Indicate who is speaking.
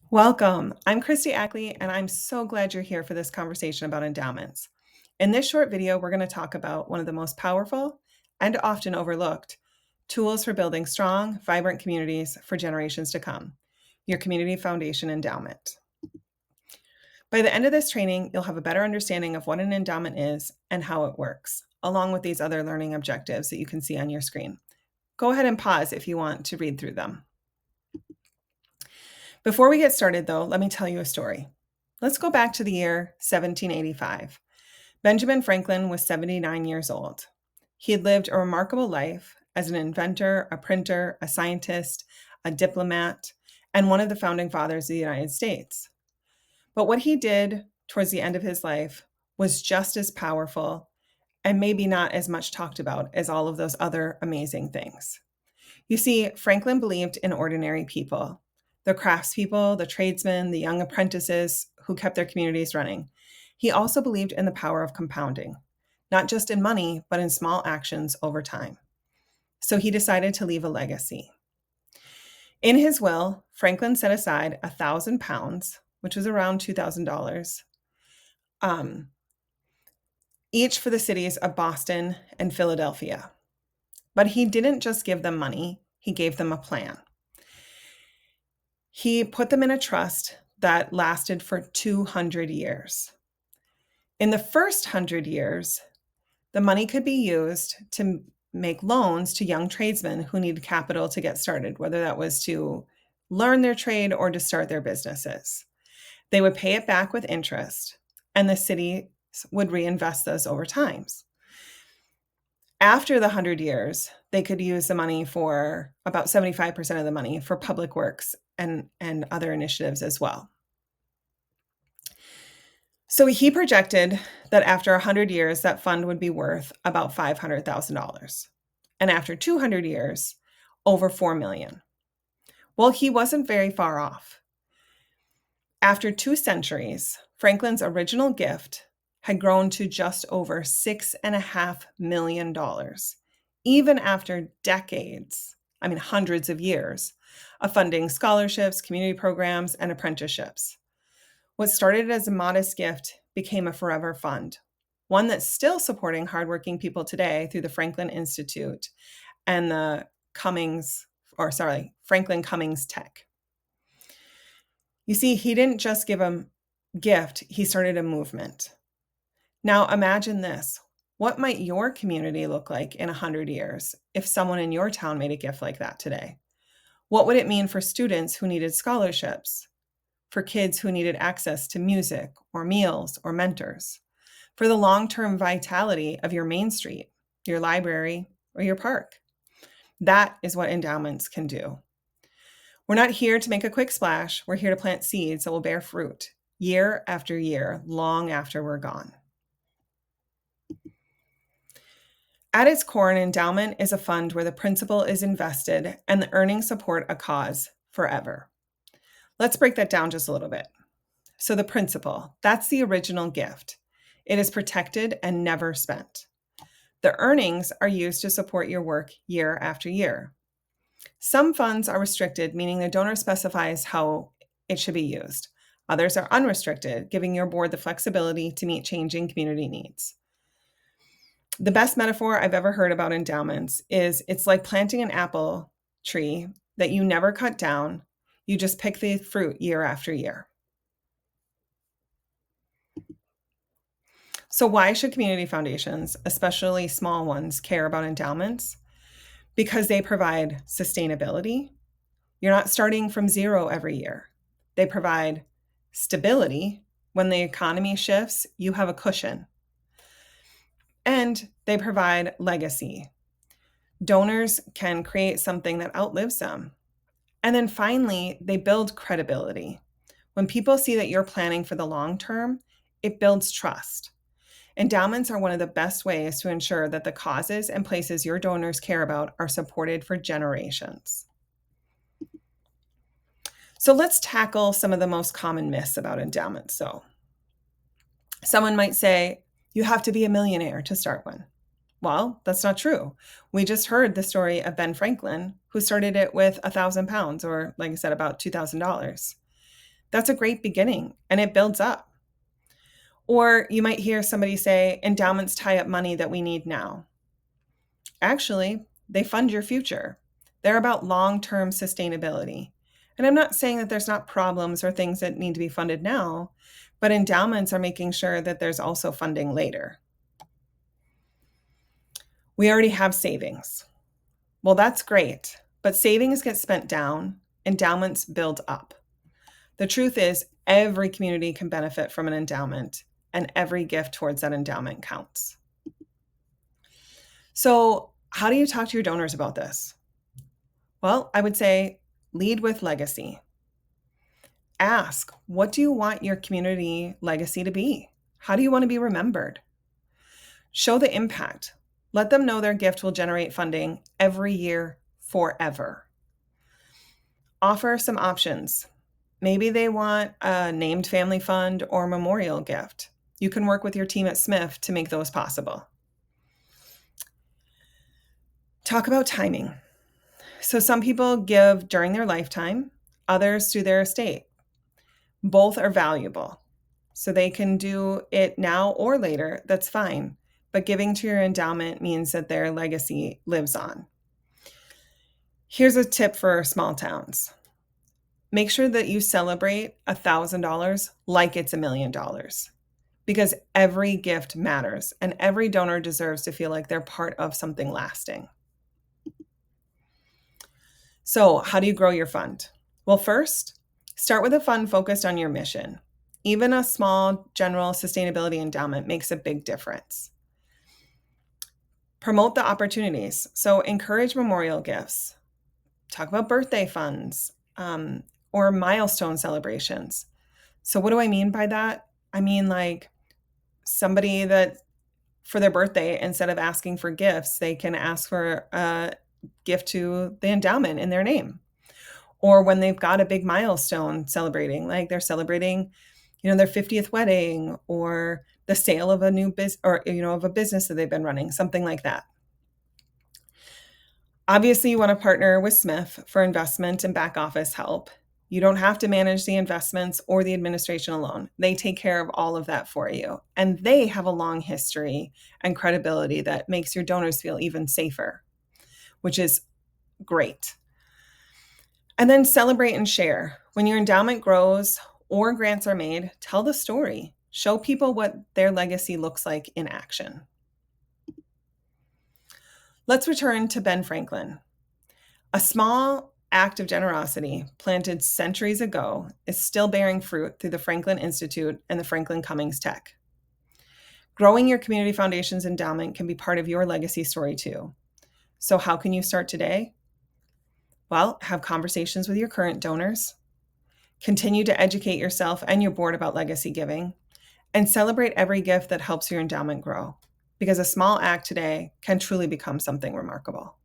Speaker 1: Welcome. I'm Christy Ackley, and I'm so glad you're here for this conversation about endowments. In this short video, we're going to talk about one of the most powerful and often overlooked tools for building strong, vibrant communities for generations to come, your Community Foundation Endowment. By the end of this training, you'll have a better understanding of what an endowment is and how it works, along with these other learning objectives that you can see on your screen. Go ahead and pause if you want to read through them. Before we get started, though, let me tell you a story. Let's go back to the year 1785. Benjamin Franklin was 79 years old. He had lived a remarkable life as an inventor, a printer, a scientist, a diplomat, and one of the founding fathers of the United States. But what he did towards the end of his life was just as powerful and maybe not as much talked about as all of those other amazing things. You see, Franklin believed in ordinary people, the craftspeople, the tradesmen, the young apprentices who kept their communities running. He also believed in the power of compounding, not just in money, but in small actions over time. So he decided to leave a legacy. In his will, Franklin set aside £1,000, which was around $2,000, each for the cities of Boston and Philadelphia. But he didn't just give them money, he gave them a plan. He put them in a trust that lasted for 200 years. In the first 100 years, the money could be used to make loans to young tradesmen who needed capital to get started, whether that was to learn their trade or to start their businesses. They would pay it back with interest, and the city would reinvest those over time. After the 100 years, they could use the money for about 75% of the money for public works and other initiatives as well. So he projected that after 100 years, that fund would be worth about $500,000. And after 200 years, over $4 million. Well, he wasn't very far off. After 2 centuries, Franklin's original gift had grown to just over $6.5 million, even after decades, hundreds of years, of funding scholarships, community programs, and apprenticeships. What started as a modest gift became a forever fund, one that's still supporting hardworking people today through the Franklin Institute and the Franklin Cummings Tech. You see, he didn't just give a gift, he started a movement. Now imagine this. What might your community look like in 100 years if someone in your town made a gift like that today? What would it mean for students who needed scholarships? For kids who needed access to music or meals or mentors? For the long-term vitality of your main street, your library, or your park? That is what endowments can do. We're not here to make a quick splash. We're here to plant seeds that will bear fruit year after year, long after we're gone. At its core, an endowment is a fund where the principal is invested and the earnings support a cause forever. Let's break that down just a little bit. So the principal, that's the original gift. It is protected and never spent. The earnings are used to support your work year after year. Some funds are restricted, meaning the donor specifies how it should be used. Others are unrestricted, giving your board the flexibility to meet changing community needs. The best metaphor I've ever heard about endowments is it's like planting an apple tree that you never cut down. You just pick the fruit year after year. So why should community foundations, especially small ones, care about endowments? Because they provide sustainability. You're not starting from zero every year. They provide stability. When the economy shifts, you have a cushion. And they provide legacy. Donors can create something that outlives them. And then finally, they build credibility. When people see that you're planning for the long term, it builds trust. Endowments are one of the best ways to ensure that the causes and places your donors care about are supported for generations. So let's tackle some of the most common myths about endowments. So someone might say, you have to be a millionaire to start one. Well, that's not true. We just heard the story of Ben Franklin, who started it with £1,000, or like I said, about $2,000. That's a great beginning, and it builds up. Or you might hear somebody say, endowments tie up money that we need now. Actually, they fund your future. They're about long-term sustainability. And I'm not saying that there's not problems or things that need to be funded now, but endowments are making sure that there's also funding later. We already have savings. Well, that's great, but savings get spent down, endowments build up. The truth is, every community can benefit from an endowment, and every gift towards that endowment counts. So, how do you talk to your donors about this? Well, I would say lead with legacy. Ask, what do you want your community legacy to be? How do you want to be remembered? Show the impact. Let them know their gift will generate funding every year forever. Offer some options. Maybe they want a named family fund or memorial gift. You can work with your team at SMIF to make those possible. Talk about timing. So some people give during their lifetime, others through their estate. Both are valuable. So they can do it now or later, that's fine. But giving to your endowment means that their legacy lives on. Here's a tip for small towns. Make sure that you celebrate $1,000 like it's $1 million, because every gift matters and every donor deserves to feel like they're part of something lasting. So, how do you grow your fund? Well, first, start with a fund focused on your mission. Even a small general sustainability endowment makes a big difference. Promote the opportunities. So, encourage memorial gifts. Talk about birthday funds or milestone celebrations. So, what do I mean by that? I mean, like somebody that for their birthday, instead of asking for gifts, they can ask for a gift to the endowment in their name. Or when they've got a big milestone celebrating, like they're celebrating, their 50th wedding or the sale of a new business or, of a business that they've been running, something like that. Obviously, you want to partner with SMIF for investment and back office help. You don't have to manage the investments or the administration alone. They take care of all of that for you. And they have a long history and credibility that makes your donors feel even safer, which is great. And then celebrate and share. When your endowment grows or grants are made, tell the story. Show people what their legacy looks like in action. Let's return to Ben Franklin. A small act of generosity planted centuries ago is still bearing fruit through the Franklin Institute and the Franklin Cummings Tech. Growing your community foundation's endowment can be part of your legacy story too. So how can you start today? Well, have conversations with your current donors, continue to educate yourself and your board about legacy giving, and celebrate every gift that helps your endowment grow, because a small act today can truly become something remarkable.